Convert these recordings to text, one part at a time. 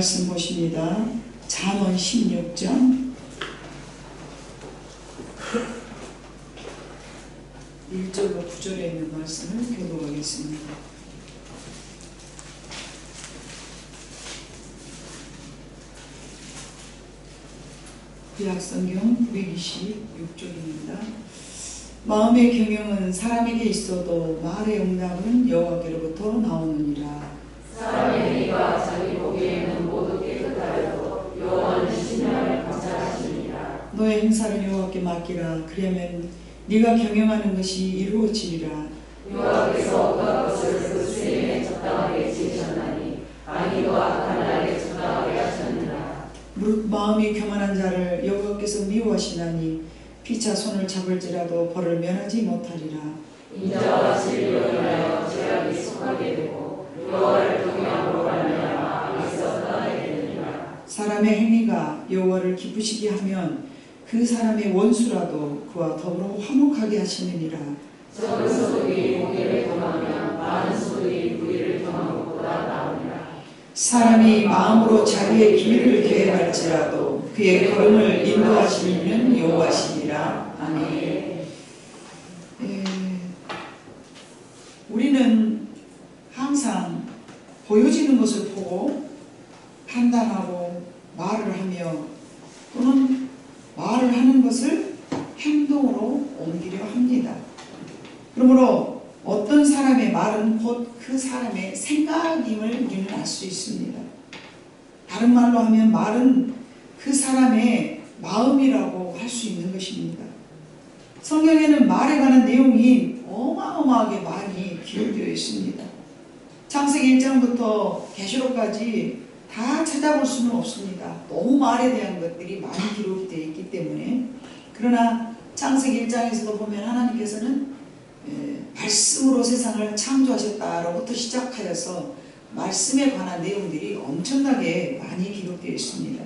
말씀 보십니다. 잠언 16장 1절과 9절에 있는 말씀을 교독하겠습니다. 구약성경 926쪽입니다. 마음의 경영은 사람에게 있어도 말의 응답은 여호와께로부터 나오느니라. 사람의 행위가 자기 보기에는 모두 깨끗하여도 여호와는 심령을 감찰하시니라. 너의 행사를 여호와께 맡기라. 그러면 네가 경영하는 것이 이루어지리라. 여호와께서 어떤 것을 그 수임에 적당하게 지으셨나니 악인과 악한 날에 적당하게 하셨느니라. 무릇 마음이 교만한 자를 여호와께서 미워하시나니 피차 손을 잡을지라도 벌을 면하지 못하리라. 인자와 진리로 인하여 죄악이 속하게 되고 여호와를 경외함으로 말미암아 악에서 떠나게 되느니라. 사람의 행위가 여호와를 기쁘시게 하면 그 사람의 원수라도 그와 더불어 화목하게 하시느니라. 적은 소득이 무기를 경하면 많은 소득이 무기를 경한 것보다 나으니라. 사람이 마음으로 자기의 길을 계획할지라도 그의 걸음을 인도하시는 여호와시니라. 아멘. 우리는 항상 보여지는 것을 보고 판단하고 말을 하며 또는 말을 하는 것을 행동으로 옮기려 합니다. 그러므로 어떤 사람의 말은 곧 그 사람의 생각임을 우리는 알 수 있습니다. 다른 말로 하면 말은 그 사람의 마음이라고 할 수 있는 것입니다. 성경에는 말에 관한 내용이 어마어마하게 많이 기록되어 있습니다. 창세기 1장부터 계시록까지 다 찾아볼 수는 없습니다. 너무 말에 대한 것들이 많이 기록이 되어 있기 때문에. 그러나 창세기 1장에서도 보면 하나님께서는 말씀으로 세상을 창조하셨다로부터 시작하여서 말씀에 관한 내용들이 엄청나게 많이 기록되어 있습니다.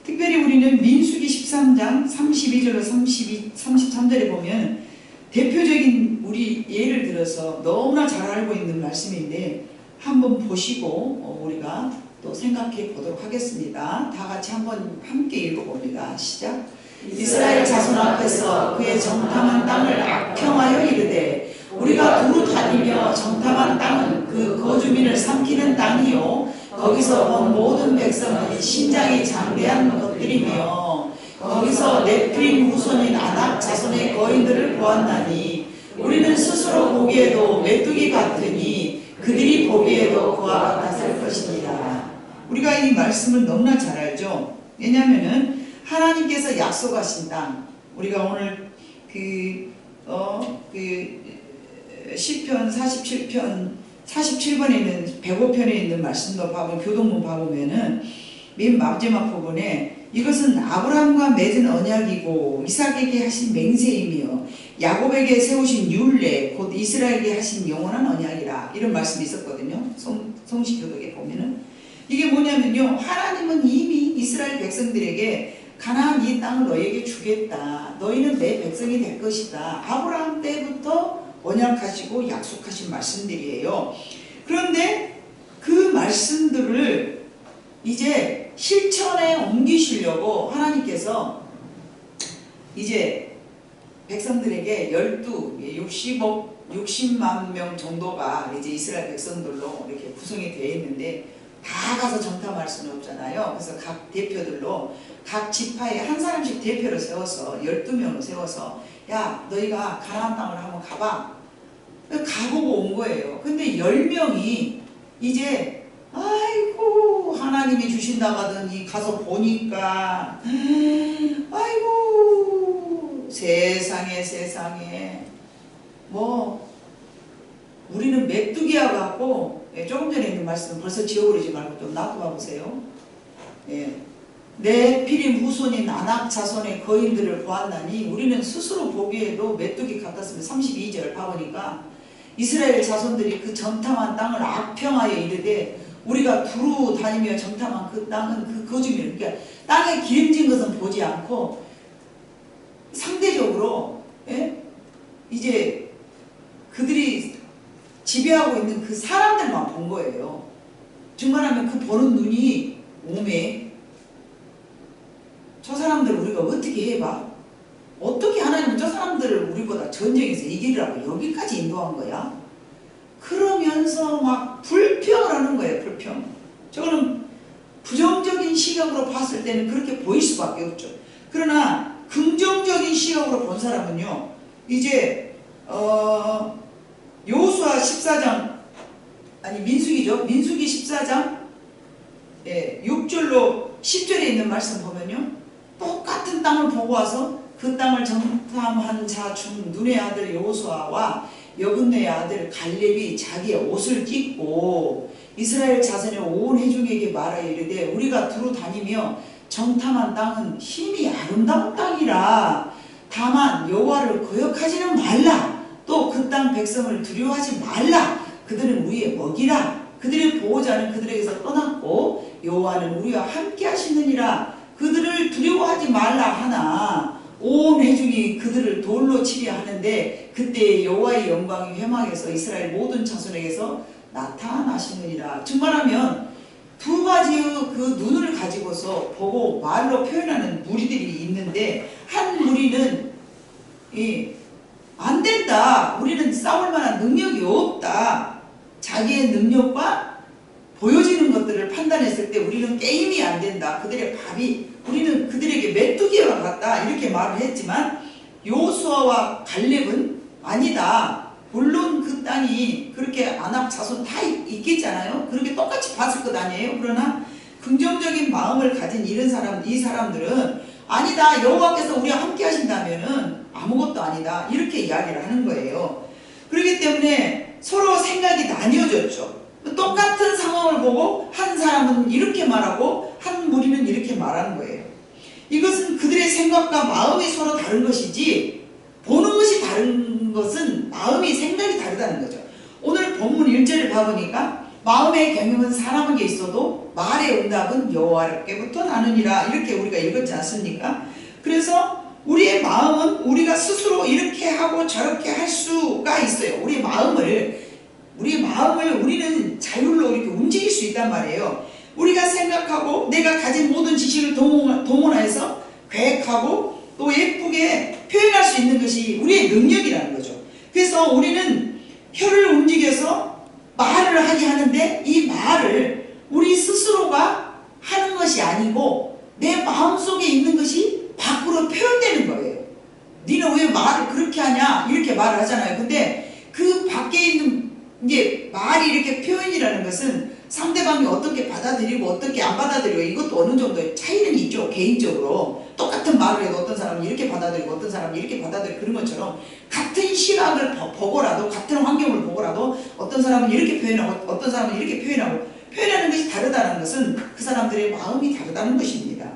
특별히 우리는 민수기 13장 32절로 33절에 보면 대표적인 우리 예를 들어서 너무나 잘 알고 있는 말씀인데 한번 보시고 우리가 또 생각해 보도록 하겠습니다. 다 같이 한번 함께 읽어봅니다. 시작. 이스라엘 자손 앞에서 그의 정탐한 땅을 악평하여 이르되 우리가 두루 다니며 정탐한 땅은 그 거주민을 삼키는 땅이요 거기서 본 모든 백성은 신장이 장대한 것들이며 거기서 네피림 후손인 아낙 자손의 거인들을 보았나니 우리는 스스로 보기에도 메뚜기 같으니 그들이 보기에도 그와 같을 것이니라. 우리가 이 말씀을 너무나 잘 알죠. 왜냐하면은 하나님께서 약속하신 땅, 우리가 오늘 시편 47편에 있는 105편에 있는 말씀도 봐보면 교동문 봐보면은 맨 마지막 부분에 이것은 아브라함과 맺은 언약이고 이삭에게 하신 맹세이며 야곱에게 세우신 율례 곧 이스라엘에게 하신 영원한 언약이라 이런 말씀이 있었거든요. 성시교독에 보면은 이게 뭐냐면요, 하나님은 이미 이스라엘 백성들에게 가나안 이 땅을 너희에게 주겠다. 너희는 내 백성이 될 것이다. 아브라함 때부터 언약하시고 약속하신 말씀들이에요. 그런데 그 말씀들을 이제 실천에 옮기시려고 하나님께서 이제 백성들에게 60만 명 정도가 이제 이스라엘 백성들로 이렇게 구성이 되어 있는데 다 가서 정탐할 수는 없잖아요. 그래서 각 대표들로 각 지파에 한 사람씩 대표를 세워서 12명을 세워서 야 너희가 가나안 땅을 한번 가봐. 가보고 온 거예요. 근데 10명이 이제 아이고 하나님이 주신다고 하더니 가서 보니까 아이고 세상에 뭐 우리는 메뚜기와 같고 조금 전에 있는 말씀 벌써 지워버리지 말고 좀 놔둬봐 보세요. 내 피림 후손인 아낙 자손의 거인들을 보았나니 우리는 스스로 보기에도 메뚜기 같았으면 32절 봐보니까 이스라엘 자손들이 그 정탐한 땅을 악평하여 이르되 우리가 두루 다니며 정탐한 그 땅은 그 거주민, 그러니까 땅에 기름진 것은 보지 않고 상대적으로 이제 그들이 지배하고 있는 그 사람들만 본 거예요. 정말하면 그 보는 눈이 오메 저 사람들 우리가 어떻게 해봐? 어떻게 하나님은 저 사람들을 우리보다 전쟁에서 이기라고 여기까지 인도한 거야? 그러면서 막 불평을 하는 거예요. 불평. 저거는 부정적인 시각으로 봤을 때는 그렇게 보일 수밖에 없죠. 그러나 긍정적인 시각으로 본 사람은요, 이제 여호수아 14장 아니 민수기죠. 민수기 14장 6절로 10절에 있는 말씀 보면요, 똑같은 땅을 보고 와서 그 땅을 정탐한 자 중 눈의 아들 여호수아와 여분네의 아들 갈렙이 자기의 옷을 찢고 이스라엘 자손의 온 회중에게 말하여 이르되 우리가 두루 다니며 정탐한 땅은 힘이 아름다운 땅이라 다만 여호와를 거역하지는 말라. 또 그 땅 백성을 두려워하지 말라. 그들은 우리의 먹이라. 그들의 보호자는 그들에게서 떠났고 여호와는 우리와 함께 하시느니라. 그들을 두려워하지 말라 하나 온 회중이 그들을 돌로 치려 하는데 그때 여호와의 영광이 회막에서 이스라엘 모든 자손에게서 나타나시느니라. 즉 말하면 두 가지의 그 눈을 가지고서 보고 말로 표현하는 무리들이 있는데, 한 무리는 안 된다, 우리는 싸울 만한 능력이 없다, 자기의 능력과 보여지는 것들을 판단했을 때 우리는 게임이 안 된다, 그들의 밥이 우리는 그들에게 메뚜기와 같다, 이렇게 말을 했지만 여호수아와 갈렙은 아니다. 물론 그 땅이 그렇게 아낙 자손 다 있겠잖아요. 그렇게 똑같이 봤을 것 아니에요. 그러나 긍정적인 마음을 가진 이 사람들은 아니다, 여호와께서 우리와 함께 하신다면은 아무것도 아니다, 이렇게 이야기를 하는 거예요. 그렇기 때문에 서로 생각이 나뉘어졌죠. 똑같은 상황을 보고 한 사람은 이렇게 말하고 한 무리는 이렇게 말하는 거예요. 이것은 그들의 생각과 마음이 서로 다른 것이지 보는 것이 다른 것은 마음이 생각이 다르다는 거죠. 오늘 본문 1절을 봐보니까 마음의 경영은 사람에게 있어도 말의 응답은 여호와께부터 나느니라, 이렇게 우리가 읽었지 않습니까? 그래서 우리의 마음은 우리가 스스로 이렇게 하고 저렇게 할 수가 있어요. 우리의 마음을 우리는 자율로 이렇게 움직일 수 있단 말이에요. 우리가 생각하고 내가 가진 모든 지식을 동원해서 계획하고 또 예쁘게 표현할 수 있는 것이 우리의 능력이라는 거죠. 그래서 우리는 혀를 움직여서 말을 하게 하는데 이 말을 우리 스스로가 하는 것이 아니고 내 마음속에 있는 것이 밖으로 표현되는 거예요. 니는 왜 말을 그렇게 하냐, 이렇게 말을 하잖아요. 근데 그 밖에 있는 이게 말이 이렇게 표현이라는 것은 상대방이 어떻게 받아들이고 어떻게 안 받아들이고 이것도 어느 정도 차이는 있죠. 개인적으로 똑같은 말을 해도 어떤 사람은 이렇게 받아들이고 어떤 사람은 이렇게 받아들이고, 그런 것처럼 같은 시각을 보고라도 같은 환경을 보고라도 어떤 사람은 이렇게 표현하고 어떤 사람은 이렇게 표현하는 것이 다르다는 것은 그 사람들의 마음이 다르다는 것입니다.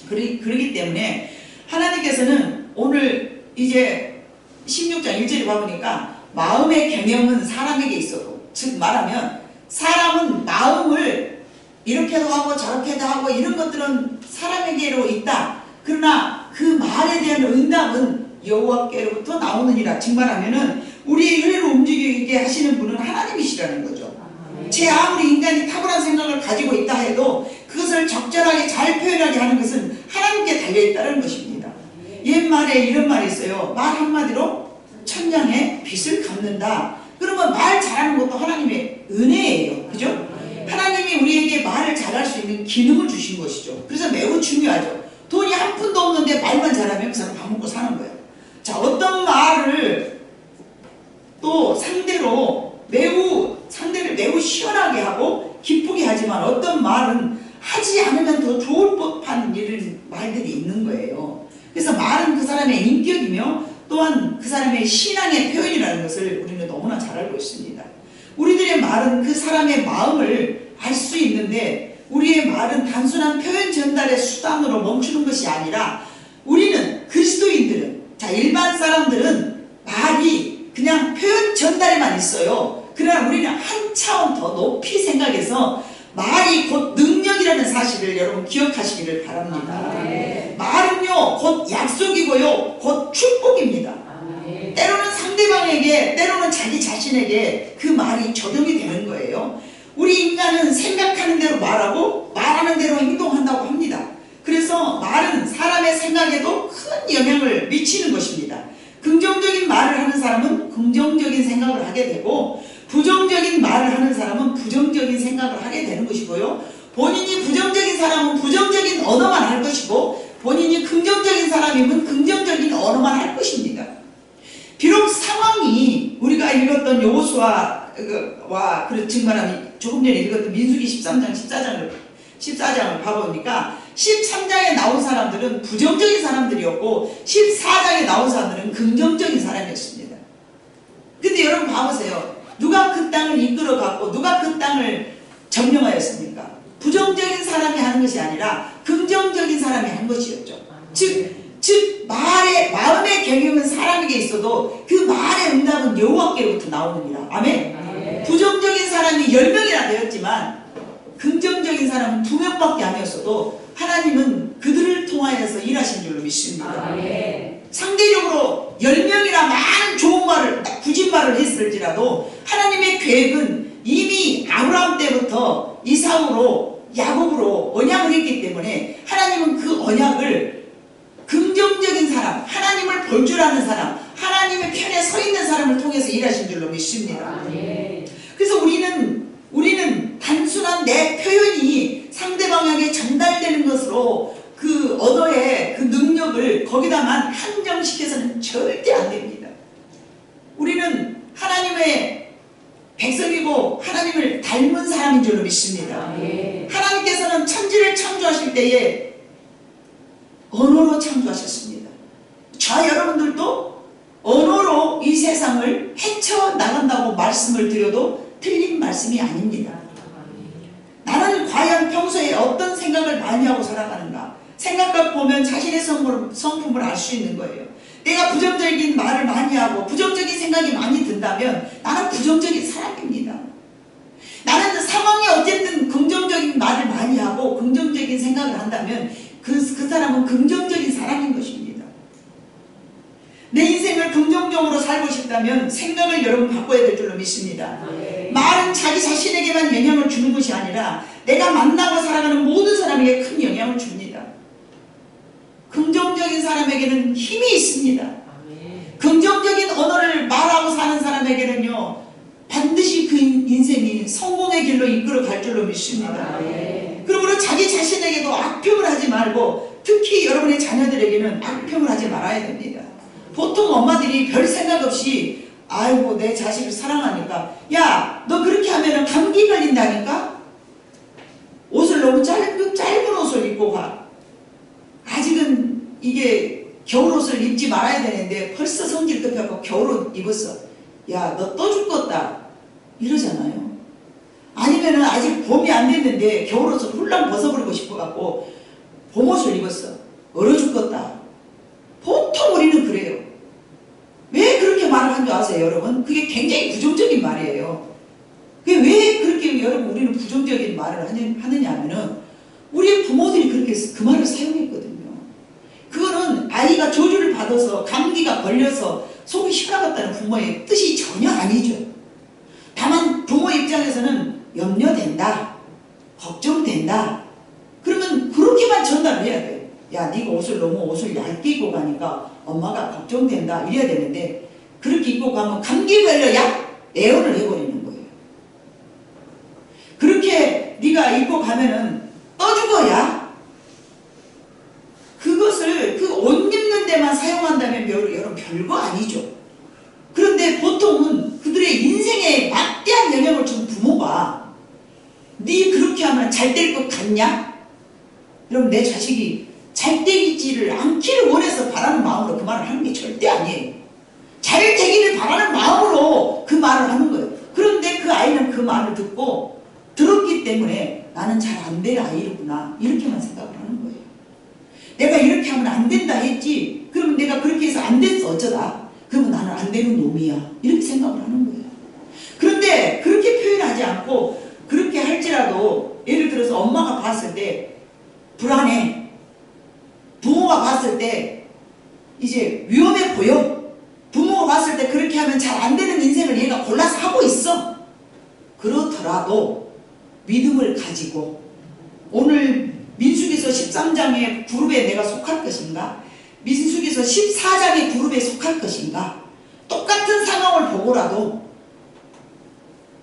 그렇기 때문에 하나님께서는 오늘 이제 16장 1절에 봐보니까 마음의 경영은 사람에게 있어도, 즉 말하면 사람은 마음을 이렇게도 하고 저렇게도 하고 이런 것들은 사람에게로 있다. 그러나 그 말에 대한 응답은 여호와께로부터 나오느니라. 즉 말하면은 우리의 혀를 움직이게 하시는 분은 하나님이시라는 거죠. 제 아무리 인간이 탁월한 생각을 가지고 있다 해도 그것을 적절하게 잘 표현하게 하는 것은 하나님께 달려있다는 것입니다. 옛말에 이런 말이 있어요. 말 한마디로 천냥의 빚을 갚는다. 그러면 말 잘하는 것도 하나님의 은혜예요. 그죠? 하나님이 우리에게 말을 잘할 수 있는 기능을 주신 것이죠. 그래서 매우 중요하죠. 돈이 한 푼도 없는데 말만 잘하면 그 사람 밥 먹고 사는 거예요. 자, 어떤 말을 또 상대를 매우 시원하게 하고 기쁘게 하지만 어떤 말은 하지 않으면 더 좋을 법한 말들이 있는 거예요. 그래서 말은 그 사람의 인격이며 또한 그 사람의 신앙의 표현이라는 것을 우리는 너무나 잘 알고 있습니다. 우리들의 말은 그 사람의 마음을 알 수 있는데 우리의 말은 단순한 표현 전달의 수단으로 멈추는 것이 아니라 우리는 그리스도인들은, 자, 일반 사람들은 말이 그냥 표현 전달에만 있어요. 그러나 우리는 한 차원 더 높이 생각해서 말이 곧 능력이라는 사실을 여러분 기억하시기를 바랍니다. 말은요 곧 약속이고요 곧 축복입니다. 때로는 상대방에게, 때로는 자기 자신에게 그 말이 적용이 되는 거예요. 우리 인간은 생각하는 대로 말하고 말하는 대로 행동한다고 합니다. 그래서 말은 사람의 생각에도 큰 영향을 미치는 것입니다. 긍정적인 말을 하는 사람은 긍정적인 생각을 하게 되고 부정적인 말을 하는 사람은 부정적인 생각을 하게 되는 것이고요. 본인이 부정적인 사람은 부정적인 언어만 할 것이고 본인이 긍정적인 사람이면 긍정적인 언어만 할 것입니다. 비록 상황이 우리가 읽었던 여호수아와 증거하면 조금 전에 읽었던 민수기 13장 14장을 봐보니까 13장에 나온 사람들은 부정적인 사람들이었고 14장에 나온 사람들은 긍정적인 사람이었습니다. 근데 여러분 봐보세요. 누가 그 땅을 이끌어갔고 누가 그 땅을 점령하였습니까? 부정적인 사람이 하는 것이 아니라 긍정적인 사람이 한 것이었죠. 즉 마음의 경영은 사람에게 있어도 그 말의 응답은 여호와께로부터 나오느니라. 아멘. 부정적인 사람이 10명이나 되었지만 긍정적인 사람은 2명밖에 아니었어도 하나님은 그들을 통하여서 일하신 줄로 믿습니다. 상대적으로 10명이나 많은 좋은 말을 구진말을 했을지라도 하나님의 계획은 이미 아브라함 때부터 이삭으로 야곱으로 언약을 했기 때문에 하나님은 그 언약을 긍정적인 사람, 하나님을 볼 줄 아는 사람, 하나님의 편에 서 있는 사람을 통해서 일하신 줄로 믿습니다. 그래서 우리는 단순한 내 표현이 상대방에게 전달되는 것으로 그 언어의 그 능력을 거기다만 한정시켜서는 절대 안 됩니다. 우리는 하나님의 백성이고 하나님을 닮은 사람인 줄로 믿습니다. 하나님께서는 천지를 창조하실 때에 언어로 창조하셨습니다. 저 여러분들도 언어로 이 세상을 헤쳐나간다고 말씀을 드려도 틀린 말씀이 아닙니다. 나는 과연 평소에 어떤 생각을 많이 하고 살아가는가? 생각해 보면 자신의 성품을 알 수 있는 거예요. 내가 부정적인 말을 많이 하고 부정적인 생각이 많이 든다면 나는 부정적인 사람입니다. 나는 상황이 어쨌든 긍정적인 말을 많이 하고 긍정적인 생각을 한다면 그 사람은 긍정적인 사람인 것입니다. 내 인생을 긍정적으로 살고 싶다면 생각을 여러분 바꿔야 될 줄로 믿습니다. 말은 자기 자신에게만 영향을 주는 것이 아니라 내가 만나고 살아가는 모든 사람에게 큰 영향을 줍니다. 긍정적인 사람에게는 힘이 있습니다. 긍정적인 언어를 말하고 사는 사람에게는요 반드시 그 인생이 성공의 길로 이끌어 갈 줄로 믿습니다. 그러므로 자기 자신에게도 악평을 하지 말고 특히 여러분의 자녀들에게는 악평을 하지 말아야 됩니다. 보통 엄마들이 별 생각 없이 아이고 내 자식을 사랑하니까 야 너 그렇게 하면 감기 걸린다니까? 옷을 너무 짧은 옷을 입고 가. 아직은 이게 겨울옷을 입지 말아야 되는데 벌써 성질 급해갖고 겨울옷 입었어. 야 너 또 죽겠다 이러잖아요. 아니면은 아직 봄이 안 됐는데 겨울옷을 훌랑 벗어버리고 싶어갖고 봄옷을 입었어. 얼어 죽겠다. 보통 우리는 그래요. 왜 그렇게 말을 한 줄 아세요 여러분? 그게 굉장히 부정적인 말이에요. 그게 왜 그렇게 여러분 우리는 부정적인 말을 하느냐 하면은 우리 부모들이 그렇게 그 말을 사용했거든요. 그거는 아이가 저주를 받아서 감기가 걸려서 속이 시원하겠다는 부모의 뜻이 전혀 아니죠. 다만 부모 입장에서는 염려된다, 걱정된다. 그러면 그렇게만 전달을 해야 돼요. 야 네가 옷을 얇게 입고 가니까 엄마가 걱정된다 이래야 되는데 그렇게 입고 가면 감기 걸려야 애원을 해버리는 거예요. 그렇게 네가 입고 가면은 떠죽어야 그것을 그 옷 입는 데만 사용한다면 여러분 별거 아니죠. 그런데 보통은 그들의 인생에 막대한 영향을 준 부모가 네 그렇게 하면 잘 될 것 같냐? 여러분 내 자식이 잘 되지를 않기를 원해서 바라는 마음으로 그 말을 하는 게 절대 아니에요. 잘 되기를 바라는 마음으로 그 말을 하는 거예요. 그런데 그 아이는 그 말을 듣고 들었기 때문에 나는 잘 안 될 아이구나 이렇게만 생각을 하는 거예요. 내가 이렇게 하면 안 된다 했지 그러면 내가 그렇게 해서 안 됐어 어쩌다 그러면 나는 안 되는 놈이야 이렇게 생각을 하는 거예요. 그런데 그렇게 표현하지 않고 그렇게 할지라도 예를 들어서 엄마가 봤을 때 불안해, 부모가 봤을 때 이제 위험해 보여, 부모가 봤을 때 그렇게 하면 잘 안 되는 인생을 얘가 골라서 하고 있어. 그렇더라도 믿음을 가지고 오늘 민수기서 13장의 그룹에 내가 속할 것인가? 민수기서 14장의 그룹에 속할 것인가? 똑같은 상황을 보고라도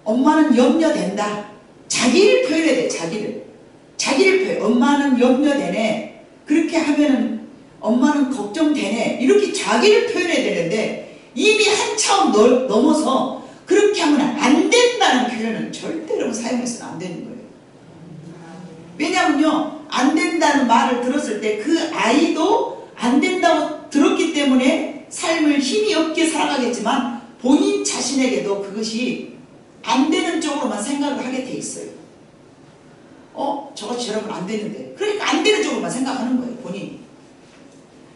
엄마는 염려된다. 자기를 표현해야 돼. 자기를 표현. 엄마는 염려되네. 그렇게 하면은 엄마는 걱정되네. 이렇게 자기를 표현해야 되는데 이미 한 차원 넘어서 그렇게 하면 안 된다는 표현은 절대로 사용해서는 안 되는 거예요. 왜냐면요, 안 된다는 말을 들었을 때 그 아이도 안 된다고 들었기 때문에 삶을 힘이 없게 살아가겠지만 본인 자신에게도 그것이 안 되는 쪽으로만 생각을 하게 돼 있어요. 저것이 저러면 안 되는데. 그러니까 안 되는 쪽으로만 생각하는 거예요, 본인이.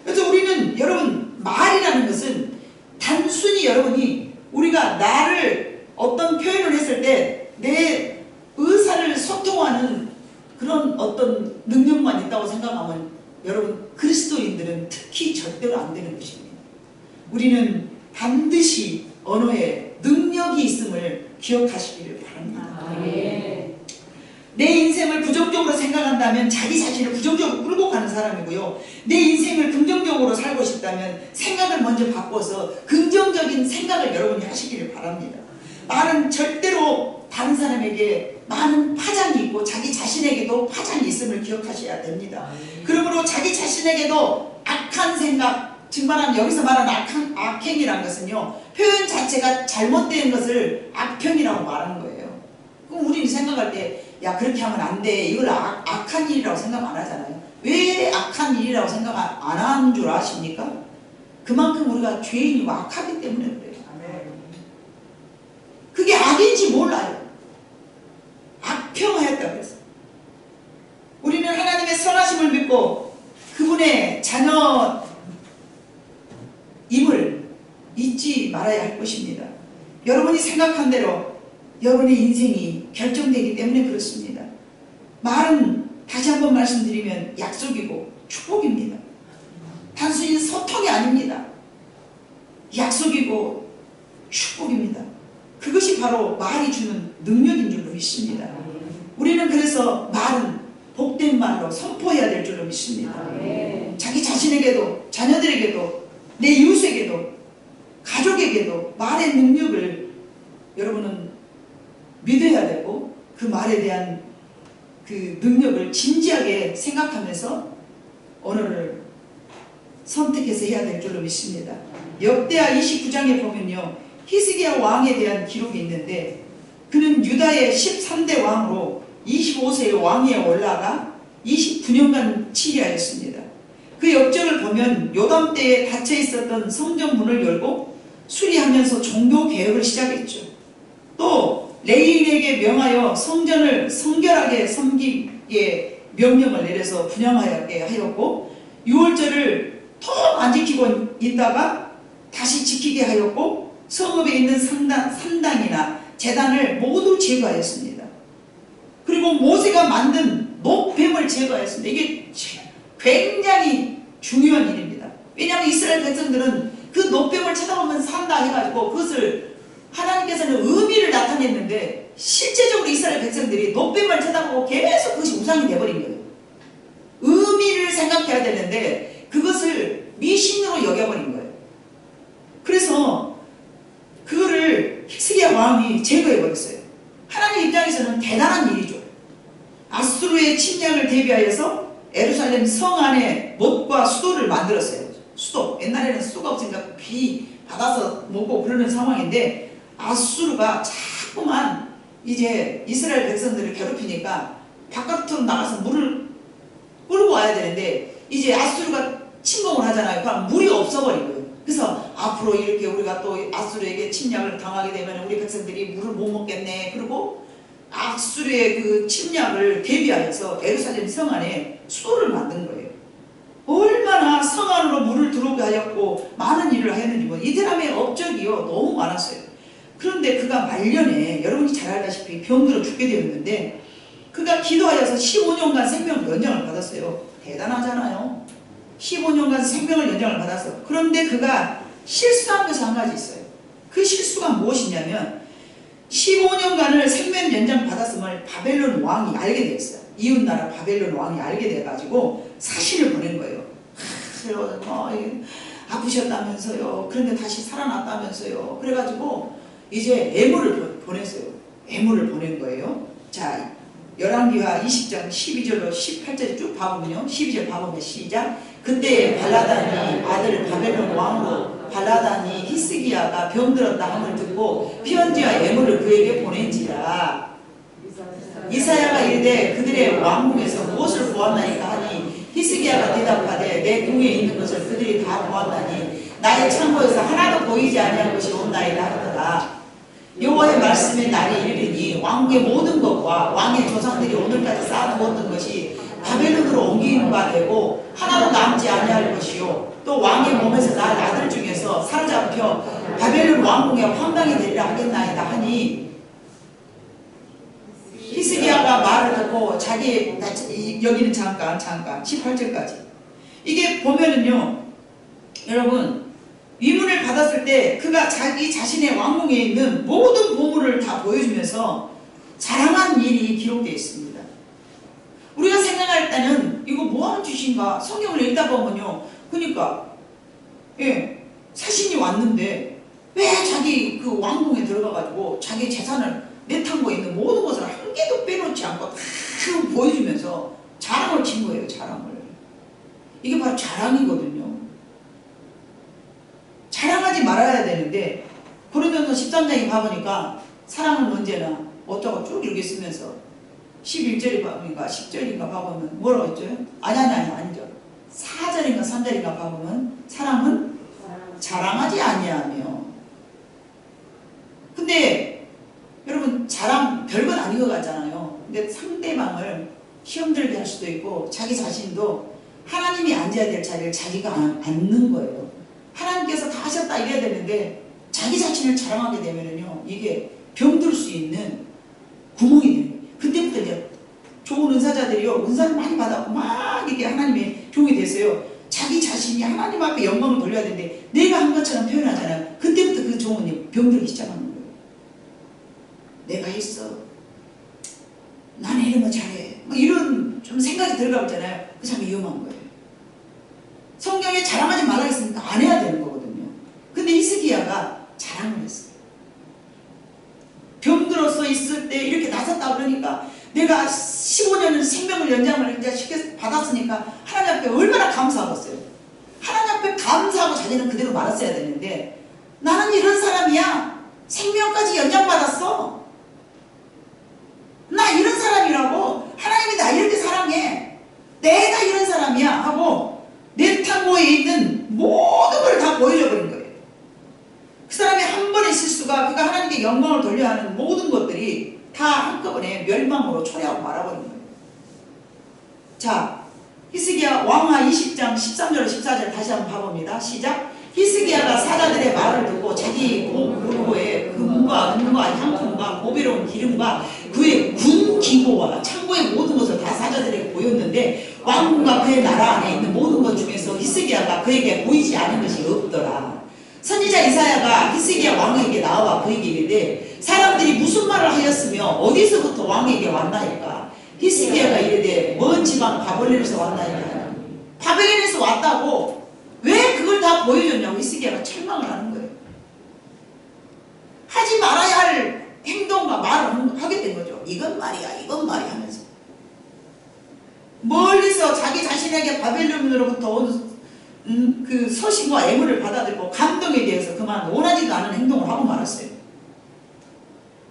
그래서 우리는 여러분, 말이라는 것은 단순히 여러분이 우리가 나를 어떤 표현을 했을 때 내 의사를 소통하는 그런 어떤 능력만 있다고 생각하면 여러분, 그리스도인들은 특히 절대로 안 되는 것입니다. 우리는 반드시 언어에 능력이 있음을 기억하시기를 바랍니다. 내 인생을 부정적으로 생각한다면 자기 자신을 부정적으로 끌고 가는 사람이고요. 내 인생을 긍정적으로 살고 싶다면 생각을 먼저 바꿔서 긍정적인 생각을 여러분이 하시기를 바랍니다. 말은 절대로 다른 사람에게 많은 파장이 있고 자기 자신에게도 파장이 있음을 기억하셔야 됩니다. 그러므로 자기 자신에게도 악한 생각, 즉 말하면 여기서 말하는 악행이라는 것은요, 표현 자체가 잘못된 것을 악행이라고 말하는 거예요. 그럼 우리는 생각할 때 야, 그렇게 하면 안 돼. 이걸 악한 일이라고 생각 안 하잖아요. 왜 악한 일이라고 생각 안 하는 줄 아십니까? 그만큼 우리가 죄인이고 악하기 때문에 그래요. 그게 악인지 몰라요. 악평하였다고 했어요. 우리는 하나님의 선하심을 믿고 그분의 자녀임을 잊지 말아야 할 것입니다. 여러분이 생각한 대로 여러분의 인생이 결정되기 때문에 그렇습니다. 말은 다시 한번 말씀드리면 약속이고 축복입니다. 단순히 소통이 아닙니다. 약속이고 축복입니다. 그것이 바로 말이 주는 능력인 줄로 믿습니다. 우리는 그래서 말은 복된 말로 선포해야 될 줄로 믿습니다. 자기 자신에게도, 자녀들에게도, 내 이웃에게도, 가족에게도 말의 능력을 여러분은 믿어야 되고 그 말에 대한 그 능력을 진지하게 생각하면서 언어를 선택해서 해야 될 줄로 믿습니다. 역대하 29장에 보면요, 히스기야 왕에 대한 기록이 있는데 그는 유다의 13대 왕으로 25세의 왕위에 올라가 29년간 치리하였습니다. 그 역적을 보면 요담 때에 닫혀 있었던 성전문을 열고 수리하면서 종교 개혁을 시작했죠. 또 레위인에게 명하여 성전을 성결하게 섬기게 명령을 내려서 분양하게 하였고, 유월절을 더 안 지키고 있다가 다시 지키게 하였고, 성읍에 있는 산당이나 제단을 모두 제거하였습니다. 그리고 모세가 만든 노뱀을 제거하였습니다. 이게 굉장히 중요한 일입니다. 왜냐하면 이스라엘 백성들은 그 노뱀을 쳐다보면서 산다 해가지고 그것을 하나님께서는 의미를 나타냈는데 실제적으로 이스라엘 백성들이 노뱀을 쳐다보고 계속 그것이 우상이 되어버린 거예요. 의미를 생각해야 되는데 그것을 미신으로 여겨버린 거예요. 그래서 그거를 히스기야 왕이 제거해버렸어요. 하나님 입장에서는 대단한 일이죠. 아수르의 침략을 대비하여서 예루살렘 성 안에 못과 수도를 만들었어요. 수도. 옛날에는 수도가 없으니까 비 받아서 먹고 그러는 상황인데 아수르가 자꾸만 이제 이스라엘 백성들을 괴롭히니까 바깥으로 나가서 물을 끌고 와야 되는데 이제 아수르가 침공을 하잖아요. 그럼 물이 없어버린 거예요. 그래서 앞으로 이렇게 우리가 또 아수르에게 침략을 당하게 되면 우리 백성들이 물을 못 먹겠네. 그리고 아수르의 그 침략을 대비하여서 예루살렘 성 안에 수도를 만든 거예요. 얼마나 성 안으로 물을 들어오게 하였고 많은 일을 하였는지 뭐 이 사람의 업적이요 너무 많았어요. 그런데 그가 말년에 여러분이 잘 알다시피 병들어 죽게 되었는데 그가 기도하여서 15년간 생명 연장을 받았어요. 대단하잖아요. 15년간 생명을 연장을 받았어. 그런데 그가 실수한 것이 한 가지 있어요. 그 실수가 무엇이냐면 15년간을 생명 연장 받았음을 바벨론 왕이 알게 됐어요. 이웃나라 바벨론 왕이 알게 돼가지고 사신을 보낸 거예요. 아프셨다면서요. 그런데 다시 살아났다면서요. 그래가지고 이제 애물을 보냈어요. 애물을 보낸 거예요. 자, 열왕기하 20장 12절로 18절 쭉 봐보면요. 12절 봐보면 시작. 그때 발라단이 아들 바벨론 왕으로 발라단이 히스기야가 병들었다 함을 듣고 편지와 애물을 그에게 보낸지라. 이사야가 이르되 그들의 왕궁에서 무엇을 보았나이까 하니 히스기야가 대답하되 내 궁에 있는 것을 그들이 다 보았나니 나의 창고에서 하나도 보이지 아니한 것이 없나이다 하더라. 여호와의 말씀에 날이 이르리니 왕궁의 모든 것과 왕의 조상들이 오늘까지 쌓아두었던 것이 바벨론으로 옮기는 바 되고 하나도 남지 아니할 것이요 또 왕의 몸에서 날 아들 중에서 사로잡혀 바벨론 왕궁의 황당이 되리라 하겠나이다 하니 히스기야가 말을 듣고 자기 여기는 잠깐 18절까지 이게 보면은요 여러분 위문을 받았을 때 그가 자기 자신의 왕궁에 있는 모든 보물을 다 보여주면서 자랑한 일이 기록되어 있습니다. 우리가 생각할 때는 이거 뭐하는 짓인가 성경을 읽다 보면요 그러니까 사신이 왔는데 왜 자기 그 왕궁에 들어가가지고 자기 재산을 내탕고에 있는 모든 것을 한 개도 빼놓지 않고 다 보여주면서 자랑을 친 거예요. 자랑을. 이게 바로 자랑이거든요. 자랑하지 말아야 되는데 고린도서 13장에 봐보니까 사랑은 언제나 어쩌고 쭉 이렇게 쓰면서 11절이 봐보니까 10절인가 봐보면 뭐라고 했죠? 아니죠. 4절인가 3절인가 봐보면 사랑은 자랑하지 아니하며. 근데 여러분 자랑 별건 아닌 것 같잖아요. 근데 상대방을 시험 들게 할 수도 있고 자기 자신도 하나님이 앉아야 될 자리를 자기가 앉는 거예요. 하나님께서 다 하셨다 이래야 되는데 자기 자신을 자랑하게 되면은요 이게 병들 수 있는 구멍이 되는 거예요. 그때부터 이제 좋은 은사자들이요 은사를 많이 받았고 막 이렇게 하나님의 종이 됐어요. 자기 자신이 하나님 앞에 영광을 돌려야 되는데 내가 한 것처럼 표현하잖아요. 그때부터 그 종은 병들기 시작하는 거예요. 내가 했어. 나는 이런 거 잘해. 뭐 이런 좀 생각이 들어가 보잖아요. 그 참 위험한 거예요. 성경에 자랑하지 말라 했으니까 안 해야 되는 거거든요. 근데 히스기야가 자랑을 했어요. 병들어서 있을 때 이렇게 나섰다 그러니까 내가 15년을 생명을 연장을 이제 쉽게 받았으니까 하나님 앞에 얼마나 감사하겠어요. 하나님 앞에 감사하고 자기는 그대로 말았어야 되는데 나는 이런 사람이야. 생명까지 연장받았어. 나 이런 사람이라고. 하나님이 나 이렇게 사랑해. 내가 이런 사람이야 하고 내 탕고에 있는 모든 걸 다 보여줘 버린 거예요. 그 사람이 한 번의 실수가 그가 하나님께 영광을 돌려야 하는 모든 것들이 다 한꺼번에 멸망으로 초래하고 말아버린 거예요. 자, 히스기야 왕하 20장 13절 14절 다시 한번 봐봅니다. 시작. 히스기야가 사자들의 말을 듣고 자기 무르고에 금과 은과 향품과 보배로운 기름과 그의 군 기고와 창고의 모든 것을 다 사자들에게 보였는데 왕궁과 그의 나라 안에 있는 모든 것 중에서 히스기야가 그에게 보이지 않은 것이 없더라. 선지자 이사야가 히스기야 왕에게 나와 그에게 이르되 사람들이 무슨 말을 하였으며 어디서부터 왕에게 왔나이까. 히스기야가 이르되 먼 지방 바벨론에서 왔나이까. 바벨론에서 왔다고 왜 그걸 다 보여줬냐고 히스기야가 철망을 하는 거예요. 하지 말아야 할 행동과 말을 하게 된 거죠. 이건 말이야 이건 말이야 하면서 멀리서 자기 자신에게 바벨론으로부터 온 그 서신과 애물을 받아들고 감동에 대해서 그만 원하지도 않은 행동을 하고 말았어요.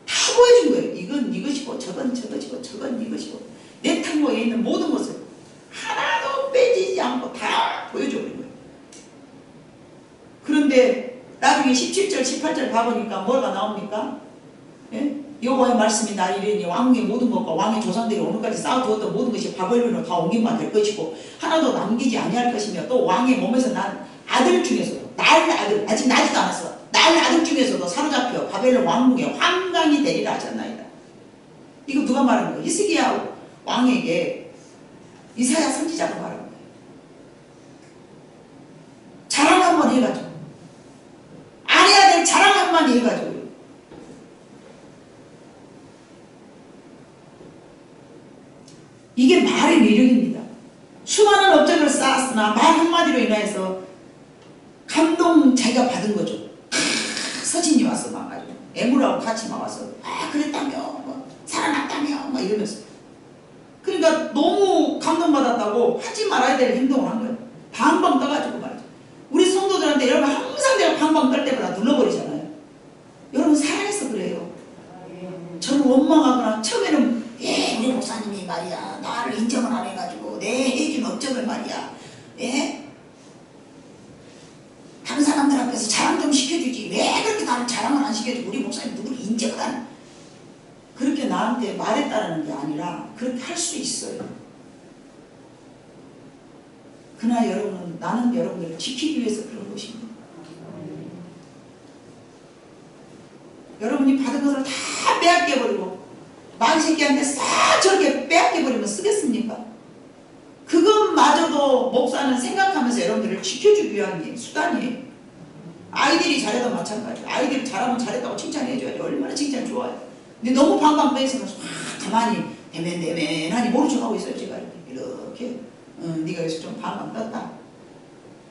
다 보여준 거예요. 이건 이것이고 저건 저것이고 저건 이것이고 내 탕고에 있는 모든 것을 하나도 빼지지 않고 다 보여줘버린 거예요. 그런데 나중에 17절 18절 봐보니까 뭐가 나옵니까? 예? 여호와의 말씀이 날 이르니 왕의 모든 것과 왕의 조상들이 오늘까지 쌓아두었던 모든 것이 바벨론으로 다 옮김만 될 것이고 하나도 남기지 아니할 것이며 또 왕의 몸에서 난 아들 중에서도 날 아들 아직 나지도 않았어. 날 아들 중에서도 사로잡혀 바벨론 왕궁의 황강이 되리라 하셨나이다. 이거 누가 말하는 거예요? 히스기야 왕에게 이사야 선지자가 말하는 거예요. 자랑 한번 해가지고 안 해야 될 자랑 한마디 해가지고 말의 매력입니다. 수많은 업적을 쌓았으나 말 한마디로 인하여서 감동 자기가 받은 거죠. 서진이 와서 막 아주 애물하고 같이 막 와서 그랬다며 뭐, 살아났다며 막 이러면서 그러니까 너무 감동받았다고 하지 말아야 될 행동을 한 거예요. 방방 떠가지고 말이죠. 우리 성도들한테 여러분 항상 내가 방방 떨 때마다 눌러버리잖아요. 여러분 사랑해서 그래요. 저를 원망하거나 처음에는 우리 목사님이 말이야 나를 인정을 안 해가지고 내 해준 업적을 말이야 다른 사람들 앞에서 자랑 좀 시켜주지 왜 그렇게 나를 자랑을 안 시켜주고 우리 목사님 누구를 인정을 안 그렇게 나한테 말했다는 게 아니라 그렇게 할 수 있어요. 그러나 여러분은 나는 여러분을 지키기 위해서 그런 것입니다. 여러분이 받은 것을 다 빼앗겨버리고 망새끼한테 싹 저렇게 빼앗겨버리면 쓰겠습니까? 그것마저도 목사는 생각하면서 여러분들을 지켜주기 위한 수단이에요. 아이들이 잘해도 마찬가지예요. 아이들이 잘하면 잘했다고 칭찬해줘야지. 얼마나 칭찬 좋아요. 근데 너무 방방 떠있어서 가만히 대면하니 모른 척하고 있어요. 제가 이렇게 네가 여기서 좀 방방 떴다.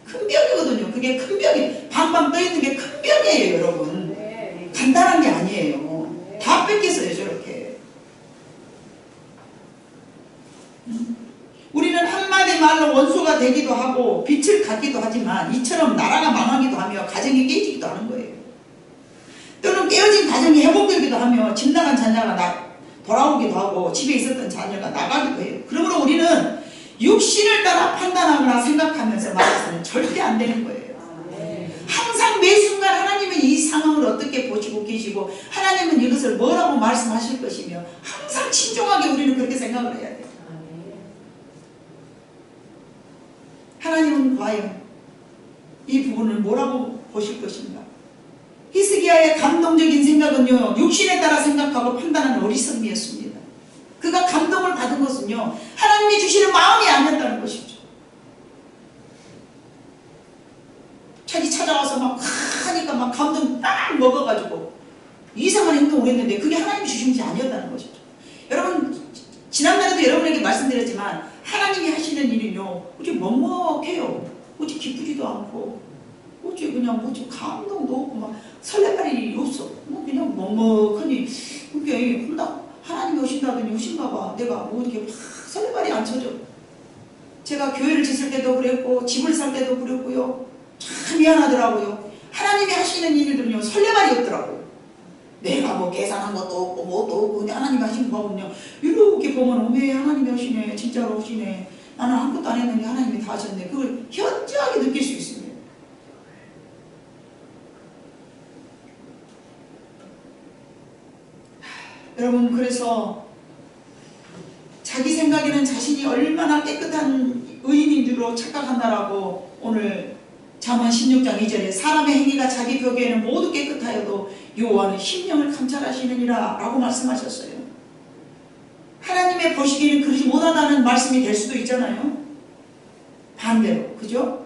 큰 벽이거든요. 그게 큰 벽이 방방 떠있는 게 큰 벽이에요. 여러분 간단한 게 아니에요. 다 뺏겼어요. 저렇게 우리는 한마디 말로 원수가 되기도 하고 빛을 갖기도 하지만 이처럼 나라가 망하기도 하며 가정이 깨지기도 하는 거예요. 또는 깨어진 가정이 회복되기도 하며 집 나간 자녀가 돌아오기도 하고 집에 있었던 자녀가 나가기도 해요. 그러므로 우리는 육신을 따라 판단하거나 생각하면서 말해서는 절대 안 되는 거예요. 항상 매 순간 하나님은 이 상황을 어떻게 보시고 계시고 하나님은 이것을 뭐라고 말씀하실 것이며 항상 신중하게 우리는 그렇게 생각을 해야 돼요. 하나님은 과연 이 부분을 뭐라고 보실 것인가? 히스기야의 감동적인 생각은요 육신에 따라 생각하고 판단하는 어리석음이었습니다. 그가 감동을 받은 것은요 하나님이 주시는 마음이 아니었다는 것이죠. 자기 찾아와서 막 하니까 막 감동 딱 먹어가지고 이상한 행동을 했는데 그게 하나님이 주신 것이 아니었다는 것이죠. 여러분 지난날에도 여러분에게 말씀드렸지만 하나님이 하시는 일은요 어찌 먹먹해요. 어찌 기쁘지도 않고 어찌 그냥 뭐지 감동도 없고 막 설레발 일이 없어. 뭐 그냥 먹먹하니 그게 하나님이 오신다더니 오신가 봐. 내가 뭐 이렇게 막 설레발이 안 쳐져. 제가 교회를 짓을 때도 그랬고 집을 살 때도 그랬고요. 참 미안하더라고요. 하나님이 하시는 일들은요 설레발이 없더라고요. 내가 뭐 계산한 것도 없고 뭐도 없고 근데 하나님이 하신 거 보면요 이렇게 보면 어메 하나님이 하시네 진짜로 하시네 나는 아무것도 안 했는데 하나님이 다 하셨네. 그걸 현저하게 느낄 수 있습니다. 여러분 그래서 자기 생각에는 자신이 얼마나 깨끗한 의인인 줄로 착각한다라고 오늘 잠언 16장 2절에 사람의 행위가 자기 보기에는 모두 깨끗하여도 여호와는 심령을 감찰하시느니라 라고 말씀하셨어요. 하나님의 보시기에는 그러지 못하다는 말씀이 될 수도 있잖아요. 반대로 그죠?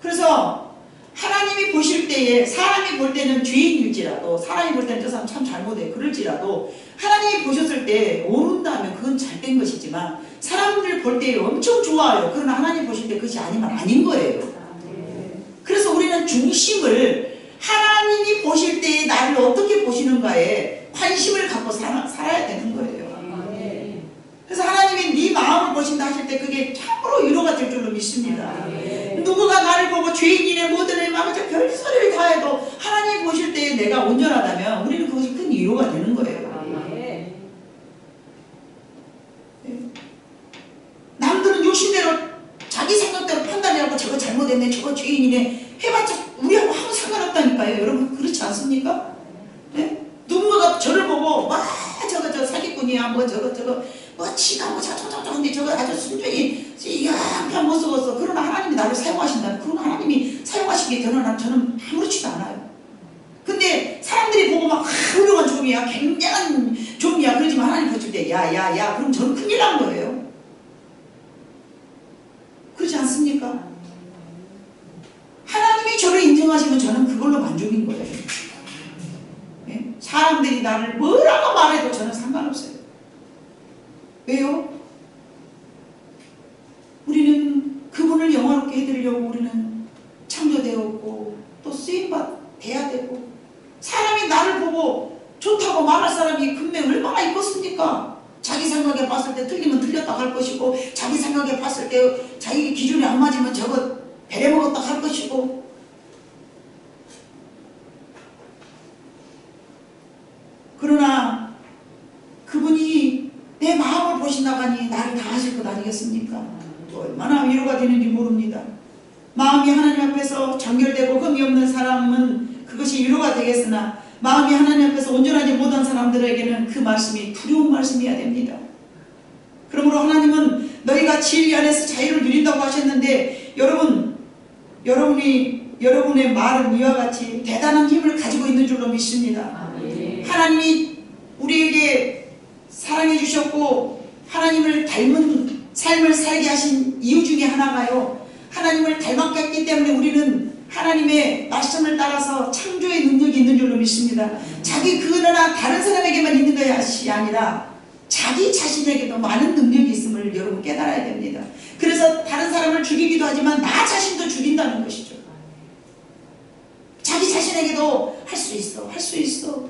그래서 하나님이 보실 때에 사람이 볼 때는 죄인일지라도 사람이 볼 때는 저 사람 참 잘못해 그럴지라도 하나님이 보셨을 때 오른다면 그건 잘된 것이지만 사람들 볼 때 엄청 좋아요. 그러나 하나님 보실 때 그것이 아니면 아닌 거예요. 그래서 우리는 중심을 하나님이 보실 때에 나를 어떻게 보시는가에 관심을 갖고 살아야 되는 거예요. 그래서 하나님이 네 마음을 보신다 하실 때 그게 참으로 위로가 될 줄로 믿습니다. 누구가 나를 보고 죄인이네 뭐더네 막 별소리를 다 해도 하나님 보실 때에 내가 온전하다면 우리는 그것이 큰 위로가 되는 거예요. 남들은 욕심대로 자기 생각대로 판단해갖고 저거 잘못했네 저거 죄인이네 해봤자 우리하고 아무 상관없다니까요. 여러분 그렇지 않습니까? 네? 누군가가 저를 보고 와 저거 사기꾼이야 뭐 저거 뭐 지가 뭐 저거 근데 저거 아주 순전히 이거 한편 못 쓰겠어. 그러나 하나님이 나를 사용하신다면 그러나 하나님이 사용하시기에 저는 아무렇지도 않아요. 근데 사람들이 보고 막 훌륭한 종이야 굉장한 종이야 그러지만 하나님 보실 때 야야야 그럼 저는 큰일 난 거예요. 그렇지 않습니까? 하나님이 저를 인정하시면 저는 그걸로 만족인 거예요. 네? 사람들이 나를 뭐라고 말해도 저는 상관없어요. 왜요? 해드리려고 우리는 창조되었고 또 쓰임받아야 되고, 사람이 나를 보고 좋다고 말할 사람이 금매 얼마나 있겠습니까? 자기 생각에 봤을 때 틀리면 틀렸다 할 것이고, 자기 생각에 봤을 때 자기 기준에 안 맞으면 저거 배려먹었다 할 것이고. 그러나 그분이 내 마음을 보신다고 하니 나를 다 하실 것 아니겠습니까? 얼마나 위로가 되는지 모릅니다. 마음이 하나님 앞에서 정결되고 흠이 없는 사람은 그것이 위로가 되겠으나, 마음이 하나님 앞에서 온전하지 못한 사람들에게는 그 말씀이 두려운 말씀이어야 됩니다. 그러므로 하나님은 너희가 진리 안에서 자유를 누린다고 하셨는데, 여러분의 말은 이와 같이 대단한 힘을 가지고 있는 줄로 믿습니다. 하나님이 우리에게 사랑해 주셨고 하나님을 닮은 삶을 살게 하신 이유 중에 하나가요, 하나님을 닮았기 때문에 우리는 하나님의 말씀을 따라서 창조의 능력이 있는 줄로 믿습니다. 자기 그거나 다른 사람에게만 있는 것이 아니라 자기 자신에게도 많은 능력이 있음을 여러분 깨달아야 됩니다. 그래서 다른 사람을 죽이기도 하지만 나 자신도 죽인다는 것이죠. 자기 자신에게도 할 수 있어, 할 수 있어,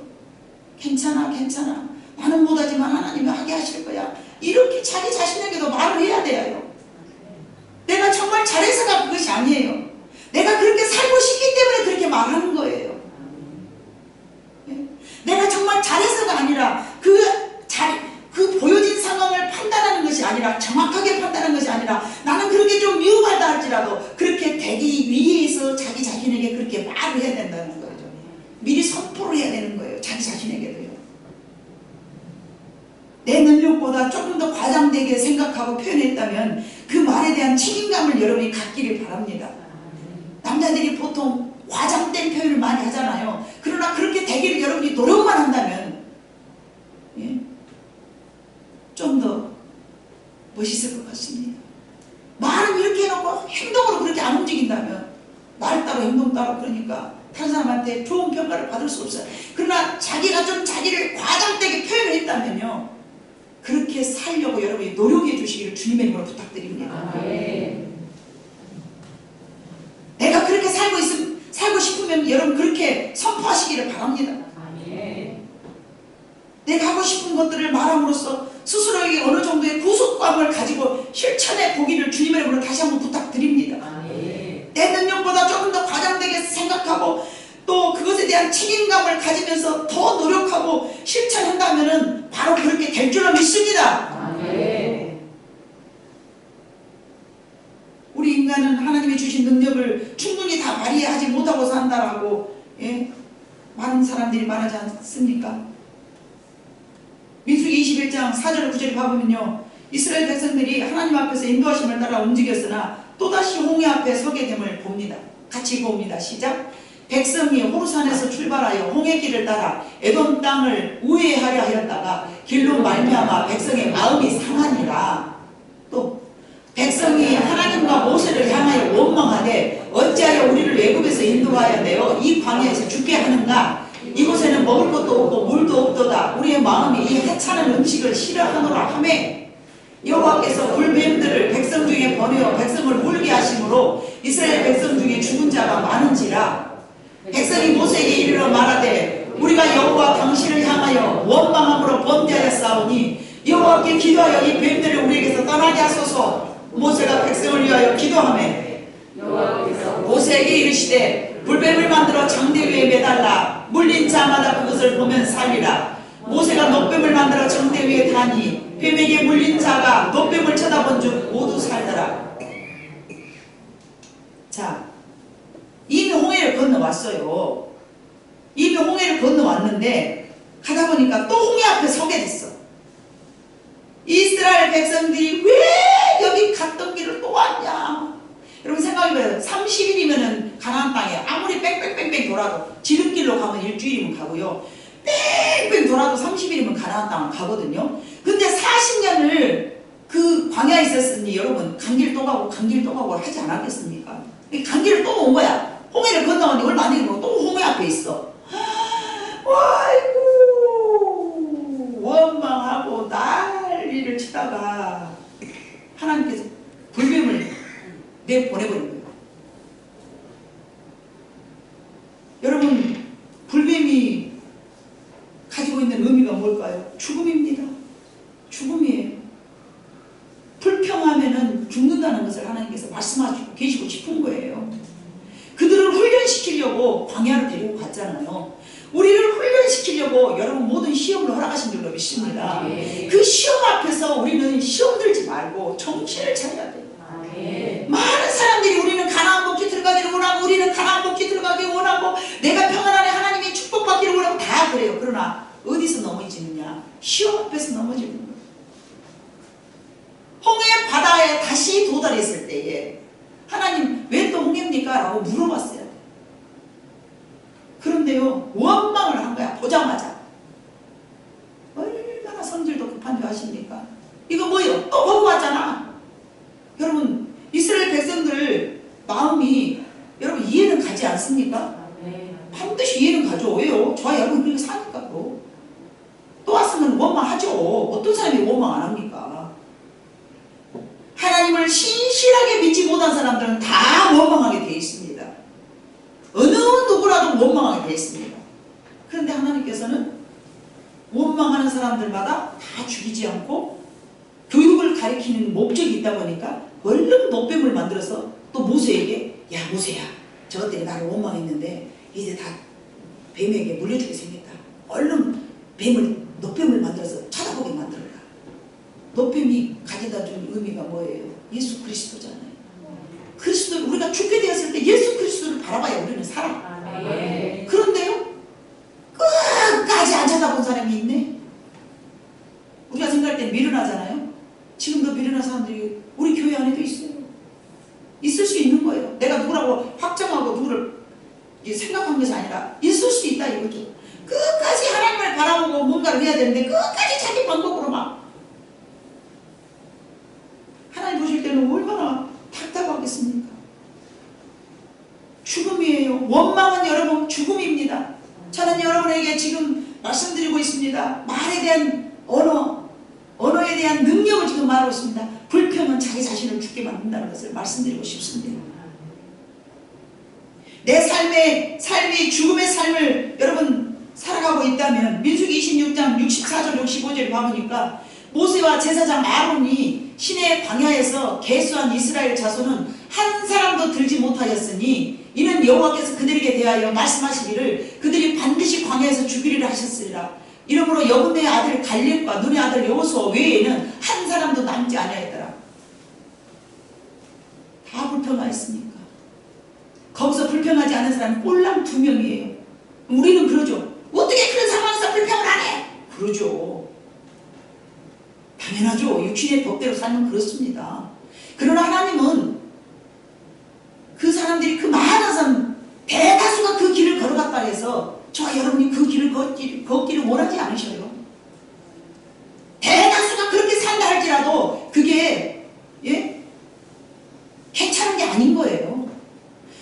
괜찮아, 괜찮아, 나는 못하지만 하나님이 하게 하실 거야, 이렇게 자기 자신에게도 말을 해야 돼요. 내가 정말 잘해서가 그것이 아니에요. 내가 그렇게 살고 싶기 때문에 그렇게 말하는 거예요. 내가 정말 잘해서가 아니라 그 보여진 상황을 판단하는 것이 아니라, 정확하게 판단하는 것이 아니라, 나는 그렇게 좀 미흡하다 할지라도 그렇게 되기 위해서 자기 자신에게 그렇게 말을 해야 된다는 거죠. 미리 선포를 해야 되는 거예요. 자기 자신에게도요. 내 능력보다 조금 더 과장되게 생각하고 표현했다면 그 말에 대한 책임감을 여러분이 갖기를 바랍니다. 남자들이 보통 과장된 표현을 많이 하잖아요. 그러나 그렇게 되기를 여러분이 노력만 한다면 좀 더 멋있을 것 같습니다. 말은 이렇게 해놓고 행동으로 그렇게 안 움직인다면, 말 따로 행동 따로, 그러니까 다른 사람한테 좋은 평가를 받을 수 없어요. 그러나 자기가 좀 자기를 과장되게 표현을 했다면요, 그렇게 살려고 여러분이 노력해 주시기를 주님의 이름으로 부탁드립니다. 내가 그렇게 살고 싶으면 여러분 그렇게 선포하시기를 바랍니다. 내가 하고 싶은 것들을 말함으로써 스스로에게 어느 정도의 구속감을 가지고 실천해 보기를 주님의 이름으로 다시 한번 부탁드립니다. 내 능력보다 조금 더 과장되게 생각하고 또 그것에 대한 책임감을 가지면서 더 노력하고 실천한다면 바로 그렇게 될 줄로 믿습니다. 우리 인간은 하나님이 주신 능력을 충분히 다 발휘하지 못하고 산다라고 많은 사람들이 말하지 않습니까? 민수기 21장 4절 9절을 봐보면요, 이스라엘 백성들이 하나님 앞에서 인도하심을 따라 움직였으나 또다시 홍해 앞에 서게 됨을 봅니다. 같이 봅니다. 시작. 백성이 호르산에서 출발하여 홍해길을 따라 에돔 땅을 우회하려 하였다가 길로 말미암아 백성의 마음이 상하니라. 또 백성이 하나님과 모세를 향하여 원망하되 어찌하여 우리를 애굽에서 인도하여 내어 이 광야에서 죽게 하는가? 이곳에는 먹을 것도 없고 물도 없도다. 우리의 마음이 이 하찮은 음식을 싫어하노라 하매, 여호와께서 불뱀들을 백성 중에 보내어 백성을 울게 하심으로 이스라엘 백성 중에 죽은 자가 많은지라. 백성이 모세에게 이르러 말하되 우리가 여호와 당신을 향하여 원망함으로 범죄하였사오니 여호와께 기도하여 이 뱀들을 우리에게서 떠나게 하소서. 모세가 백성을 위하여 기도하매 모세에게 이르시되 불뱀을 만들어 장대 위에 매달라 물린 자마다 그것을 보면 살리라. 모세가 놋뱀을 만들어 장대 위에 다니 뱀에게 물린 자가 놋뱀을 쳐다본 즉 모두 살더라. 자, 이미 홍해를 건너왔어요. 이미 홍해를 건너왔는데 가다 보니까 또 홍해 앞에 서게 됐어. 이스라엘 백성들이 왜 여기 갔던 길을 또 왔냐? 여러분 생각해봐요. 30일이면은 가나안 땅에 아무리 뺑뺑뺑뺑 돌아도 지름길로 가면 일주일이면 가고요, 뺑뺑 돌아도 30일이면 가나안 땅을 가거든요. 근데 40년을 그 광야에 있었으니 여러분 간길 또 가고 간길 또 가고 하지 않았겠습니까? 간길을 또 온 거야. 홍해를 건너가니 얼마 안 되고 또 홍해 앞에 있어. 아이고 원망하고 난리를 치다가 하나님께서 불뱀을 내보내버린 거예요. 된다는 것을 하나님께서 말씀하시고 계시고 싶은 거예요. 그들을 훈련시키려고 광야로 데리고 갔잖아요. 우리를 훈련시키려고 여러분 모든 시험을 허락하신 줄로 믿습니다. 그 시험 앞에서 우리는 시험 들지 말고 정신을 차려야 돼요. 많은 사람들이 우리는 가나안 복지 들어가기를 원하고, 우리는 가나안 복지 들어가기를 원하고, 내가 평안 안에 하나님이 축복받기를 원하고 다 그래요. 그러나 어디서 넘어지느냐? 시험 앞에서 넘어지는 거예요. 홍해 바다에 다시 도달했을 때에 하나님 왜 또 홍해입니까? 라고 물어봤어요. 그런데요, 원망을 한 거야. 보자마자. 얼마나 성질도 급한 줄 아십니까? 이거 뭐예요? 또 보고 왔잖아. 여러분, 이스라엘 백성들 마음이 여러분 이해는 가지 않습니까? 반드시 이해는 가죠. 왜요? 저와 여러분 그렇게 사니까 또 왔으면 원망하죠. 어떤 사람이 원망 안 합니까? 하나님을 신실하게 믿지 못한 사람들은 다 원망하게 되어 있습니다. 어느 누구라도 원망하게 되어 있습니다. 그런데 하나님께서는 원망하는 사람들마다 다 죽이지 않고 교육을 가리키는 목적이 있다 보니까 얼른 노뱀을 만들어서 또 모세에게, 야 모세야, 저것 때문에 나를 원망했는데 이제 다 뱀에게 물려주게 생겼다. 얼른 노뱀을 만들어서 쳐다보게 만들어라. 노뱀이 가져다 준 의미가 뭐예요? 예수 그리스도잖아요. 그리스도, 우리가 죽게 되었을 때 예수 그리스도를 바라봐야 우리는 살아. 그런데요, 끝까지 안 쳐다본 사람이 있네. 우리가 생각할 때 미련하잖아요. 지금도 미련한 사람들이 우리 교회 안에도 있어요. 있을 수 있는 거예요. 내가 누구라고 확정하고 누구를 생각한 것이 아니라 있을 수 있다 이거죠. 끝까지 하나님을 바라보고 뭔가를 해야 되는데 끝까지 자기 방법으로 막. 하나님 보실 때는 얼마나 답답하겠습니까? 죽음이에요. 원망은 여러분 죽음입니다. 저는 여러분에게 지금 말씀드리고 있습니다. 말에 대한 언어에 대한 능력을 지금 말하고 있습니다. 불평은 자기 자신을 죽게 만든다는 것을 말씀드리고 싶습니다. 내 삶이 죽음의 삶을 여러분 살아가고 있다면 민수기 26장 64절 65절 봐보니까 모세와 제사장 아론이 시내 광야에서 계수한 이스라엘 자손은 한 사람도 들지 못하였으니 이는 여호와께서 그들에게 대하여 말씀하시기를 그들이 반드시 광야에서 죽이리라 하셨으리라. 이러므로 여분의 아들 갈렙과 눈의 아들 여호수아 외에는 한 사람도 남지 아니하였더라. 다 불평하였으니까. 거기서 불평하지 않은 사람은 꼴랑 2명이에요. 우리는 그러죠. 어떻게 그런 상황에서 불평을 안 해? 그러죠. 당연하죠. 육신의 법대로 살면 그렇습니다. 그러나 하나님은 그 사람들이, 그 많은 사람, 대다수가 그 길을 걸어갔다 해서 저와 여러분이 그 길을 걷기를 원하지 않으셔요. 대다수가 그렇게 산다 할지라도 그게 괜찮은 게 아닌 거예요.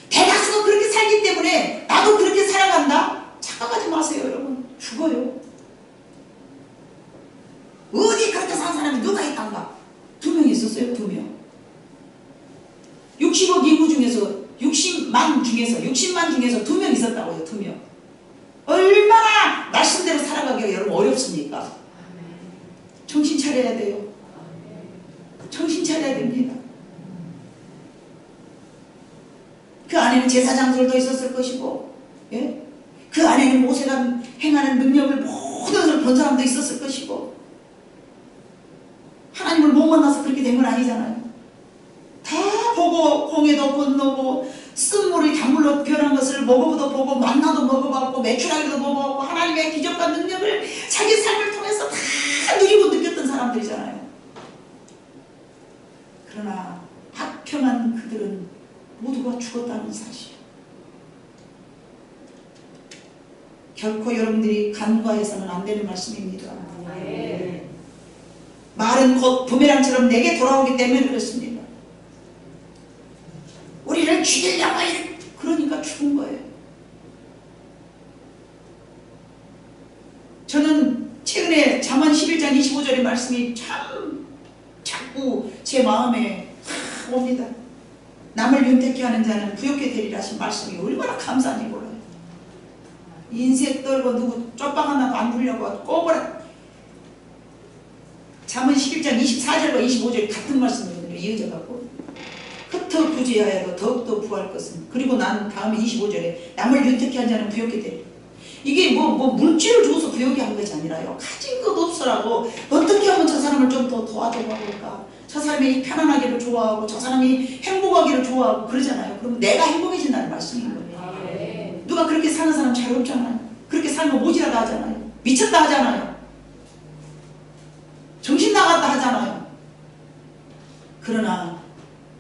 대다수가 그렇게 살기 때문에 나도 그렇게 살아간다? 착각하지 마세요. 여러분 죽어요. 어디 그렇게 산 사람이 누가 있단가? 2명 있었어요. 2명. 60억 인구 중에서 60만 중에서 2명 있었다고요. 2명. 얼마나 말씀대로 살아가기가 여러분 어렵습니까? 정신 차려야 돼요. 정신 차려야 됩니다. 그 안에는 제사장들도 있었을 것이고, 그 안에는 모세가 행하는 능력을 모든 것을 본 사람도 있었을 것이고, 하나님을 못 만나서 그렇게 된 건 아니잖아요. 다 보고 홍해도 건너고 쓴물이 단물로 변한 것을 먹어도 보고 만나도 먹어봤고 메추라기도 먹어봤고 하나님의 기적과 능력을 자기 삶을 통해서 다 누리고 느꼈던 사람들이잖아요. 그러나 합평한 그들은 모두가 죽었다는 사실. 결코 여러분들이 간과해서는 안 되는 말씀입니다. 말은 곧 부메랑처럼 내게 돌아오기 때문에 그렇습니다. 우리를 죽이려고 그러니까 죽은 거예요. 저는 최근에 잠언 11장 25절의 말씀이 참 자꾸 제 마음에 옵니다. 남을 윤택케 하는 자는 부욕게 되리라 하신 말씀이 얼마나 감사한지 몰라요. 인색 떨고 누구 쪽방 하나도 안 부려고 꼬부라. 잠언 11장 24절과 25절 같은 말씀이거든요. 때문에 이어져 갖고 흩어 부지하여도 더욱더 부할 것은 그리고 난 다음에 25절에 남을 윤택히 한 자는 부욕게 되리라. 이게 뭐 물질을 줘서 부욕이 한 것이 아니라요. 가진 것 없어라고 어떻게 하면 저 사람을 좀 더 도와주고 할까? 저 사람이 편안하기를 좋아하고 저 사람이 행복하기를 좋아하고 그러잖아요. 그럼 내가 행복해진다는 말씀인 거예요. 누가 그렇게 사는 사람 잘 없잖아요. 그렇게 살면 모지라다 하잖아요. 미쳤다 하잖아요. 정신 나갔다 하잖아요. 그러나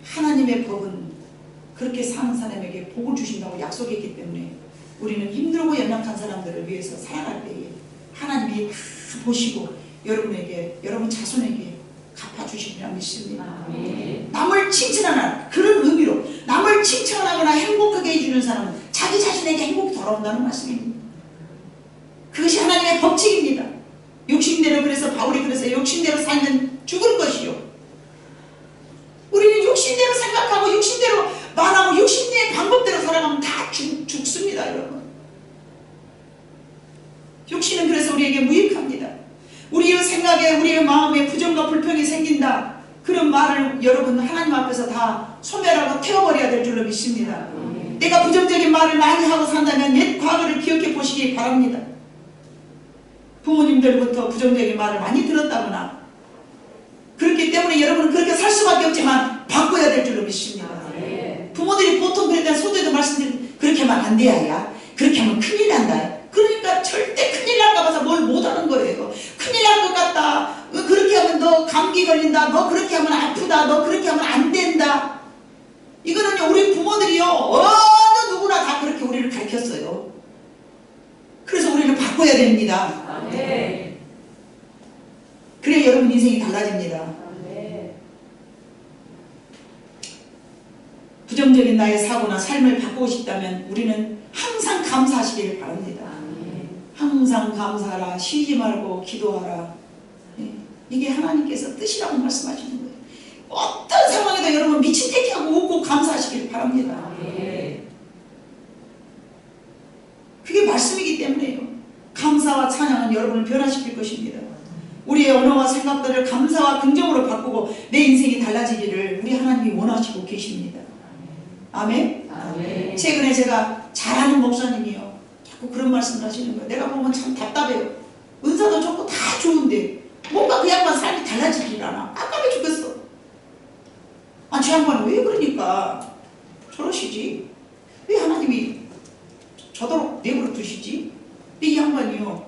하나님의 법은 그렇게 사는 사람에게 복을 주신다고 약속했기 때문에 우리는 힘들고 연약한 사람들을 위해서 살아갈 때에 하나님이 다 보시고 여러분에게, 여러분 자손에게 갚아주시리라 믿습니다. 남을 칭찬하는 그런 의미로 남을 칭찬하거나 행복하게 해주는 사람은 자기 자신에게 행복이 돌아온다는 말씀입니다. 그것이 하나님의 법칙입니다. 욕심대로, 그래서 바울이 그래서 욕심대로 살면 죽을 것이요. 우리는 욕심대로 생각하고 욕심대로 말하고 욕심의 방법대로 살아가면 다 죽습니다, 여러분. 욕심은 그래서 우리에게 무익합니다. 우리의 생각에, 우리의 마음에 부정과 불평이 생긴다. 그런 말을 여러분 하나님 앞에서 다 소멸하고 태워버려야 될 줄로 믿습니다. 내가 부정적인 말을 많이 하고 산다면 옛 과거를 기억해 보시기 바랍니다. 부모님들부터 부정적인 말을 많이 들었다거나 그렇기 때문에 여러분은 그렇게 살 수밖에 없지만 바꿔야 될 줄로 믿습니다. 부모들이 보통 그랬다 소대도 말씀드린 그렇게 하면 안 돼야 야. 그렇게 하면 큰일 난다. 그러니까 절대 큰일 날까 봐서 뭘 못하는 거예요. 큰일 날 것 같다. 그렇게 하면 너 감기 걸린다. 너 그렇게 하면 아프다. 너 그렇게 하면 안 된다. 이거는요 우리 부모들이요 어느 누구나 다 그렇게 우리를 가르쳤어요. 그래서 우리는 바꿔야 됩니다. 그래야 여러분 인생이 달라집니다. 부정적인 나의 사고나 삶을 바꾸고 싶다면 우리는 항상 감사하시기를 바랍니다. 항상 감사하라. 쉬지 말고 기도하라. 이게 하나님께서 뜻이라고 말씀하시는 거예요. 어떤 상황에도 여러분 미친 듯이 하고 웃고 감사하시기를 바랍니다. 그게 말씀이기 때문에요. 감사와 찬양은 여러분을 변화시킬 것입니다. 우리의 언어와 생각들을 감사와 긍정으로 바꾸고 내 인생이 달라지기를 우리 하나님이 원하시고 계십니다. 아멘? 아멘. 최근에 제가 잘 아는 목사님이요 자꾸 그런 말씀을 하시는 거예요. 내가 보면 참 답답해요. 은사도 좋고 다 좋은데 뭔가 그 양반 삶이 달라지질 않아. 깜깜해 죽겠어. 아, 저 양반은 왜 그러니까 저러시지? 왜 하나님이 저도록 내버려 두시지? 이 양반이요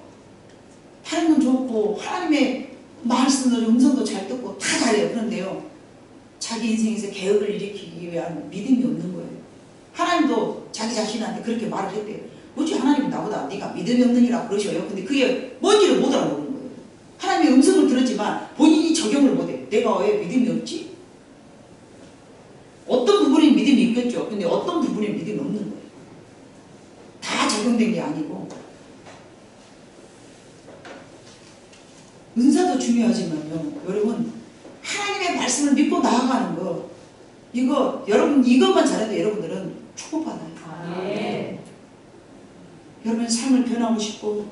다른 건 좋고 하나님의 말씀도 음성도 잘 듣고 다 잘해요. 그런데요 자기 인생에서 개혁을 일으키기 위한 믿음이 없는 거예요. 하나님도 자기 자신한테 그렇게 말을 했대요. 어찌 하나님이 나보다 네가 믿음이 없는 이라 그러셔요. 근데 그게 뭔지를 못 알아보는 거예요. 하나님의 음성을 들었지만 본인이 적용을 못해. 내가 왜 믿음이 없지? 어떤 부분에 믿음이 있겠죠. 근데 어떤 부분에 믿음이 없는 거예요. 다 적용된 게 아니고 은사도 중요하지만요 여러분 하나님의 말씀을 믿고 나아가는 거 이거 여러분 이것만 잘해도 여러분들은 축복받아요. 여러분의 삶을 변하고 싶고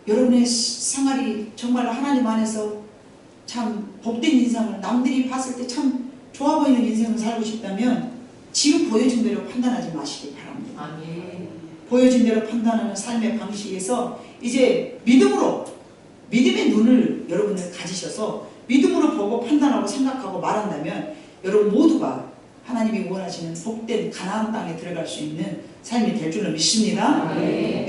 여러분의 생활이 정말 하나님 안에서 참 복된 인생을 남들이 봤을 때 참 좋아 보이는 인생을 살고 싶다면 지금 보여진 대로 판단하지 마시기 바랍니다. 보여진 대로 판단하는 삶의 방식에서 이제 믿음의 눈을 여러분들 가지셔서 믿음으로 보고 판단하고 생각하고 말한다면 여러분 모두가 하나님이 원하시는 복된 가나안 땅에 들어갈 수 있는 삶이 될 줄로 믿습니다.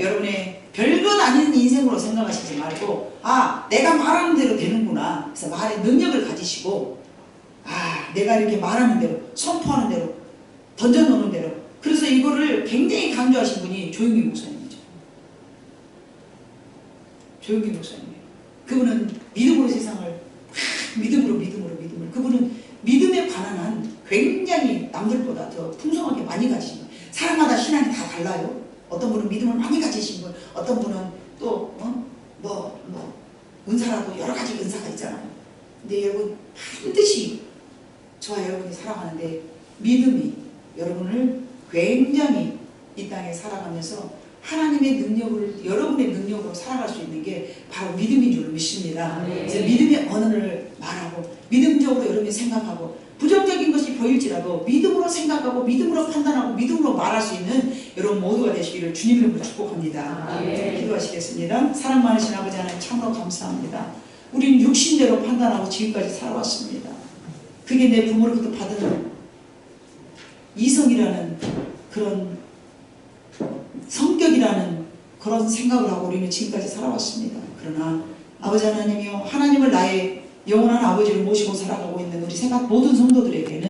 여러분의 별것 아닌 인생으로 생각하시지 말고 아 내가 말하는 대로 되는구나. 그래서 말의 능력을 가지시고 아 내가 이렇게 말하는 대로 선포하는 대로 던져놓는 대로 그래서 이거를 굉장히 강조하신 분이 조용기 목사님이죠. 조용기 목사님 그분은 믿음으로 세상을 믿음으로 그분은 믿음에 관한 한 굉장히 남들보다 더 풍성하게 많이 가지신 분. 사람마다 신앙이 다 달라요. 어떤 분은 믿음을 많이 가지신 분, 어떤 분은 또 은사라도 여러 가지 은사가 있잖아요. 근데 여러분 반드시 저와 여러분이 살아가는데 믿음이 여러분을 굉장히 이 땅에 살아가면서 하나님의 능력을 여러분의 능력으로 살아갈 수 있는 게 바로 믿음인 줄 믿습니다. 그래서 믿음의 언어를 말하고 믿음적으로 여러분이 생각하고 부정적인 것이 보일지라도 믿음으로 생각하고 믿음으로 판단하고 믿음으로 말할 수 있는 여러분 모두가 되시기를 주님 이름으로 축복합니다. 아멘. 기도하시겠습니다. 사랑 많으신 아버지 하나님 참으로 감사합니다. 우리는 육신대로 판단하고 지금까지 살아왔습니다. 그게 내 부모로부터 받은 이성이라는 그런 성격이라는 그런 생각을 하고 우리는 지금까지 살아왔습니다. 그러나 아버지 하나님이요, 하나님을 나의 영원한 아버지를 모시고 살아가고 있는 우리 모든 성도들에게는